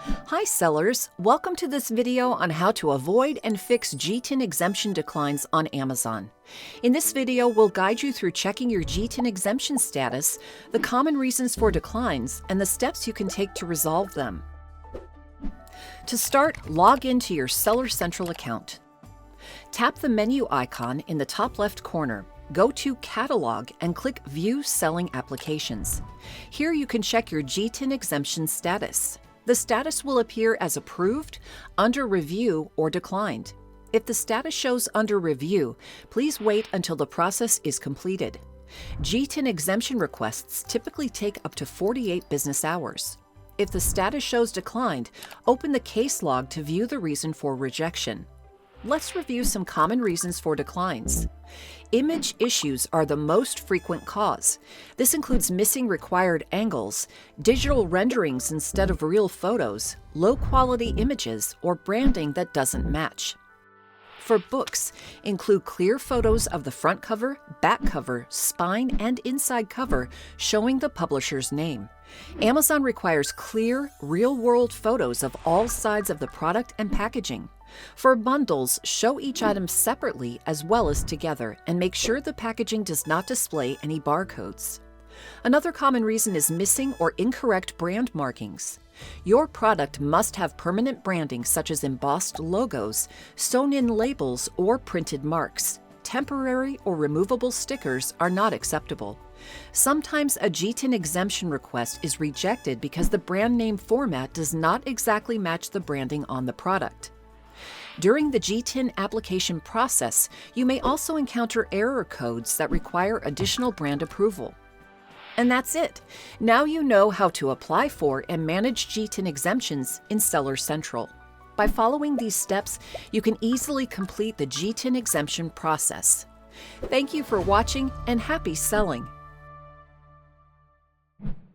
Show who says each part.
Speaker 1: Hi sellers, welcome to this video on how to avoid and fix GTIN exemption declines on Amazon. In this video, we'll guide you through checking your GTIN exemption status, the common reasons for declines, and the steps you can take to resolve them. To start, log into your Seller Central account. Tap the menu icon in the top left corner. Go to Catalog and click View Selling Applications. Here you can check your GTIN exemption status. The status will appear as approved, under review, or declined. If the status shows under review, please wait until the process is completed. GTIN exemption requests typically take up to 48 business hours. If the status shows declined, open the case log to view the reason for rejection. Let's review some common reasons for declines. Image issues are the most frequent cause. This includes missing required angles, digital renderings instead of real photos, low-quality images, or branding that doesn't match. For books, include clear photos of the front cover, back cover, spine, and inside cover showing the publisher's name. Amazon requires clear, real-world photos of all sides of the product and packaging. For bundles, show each item separately as well as together and make sure the packaging does not display any barcodes. Another common reason is missing or incorrect brand markings. Your product must have permanent branding such as embossed logos, sewn-in labels, or printed marks. Temporary or removable stickers are not acceptable. Sometimes a GTIN exemption request is rejected because the brand name format does not exactly match the branding on the product. During the GTIN application process, you may also encounter error codes that require additional brand approval. And that's it. Now you know how to apply for and manage GTIN exemptions in Seller Central. By following these steps, you can easily complete the GTIN exemption process. Thank you for watching and happy selling!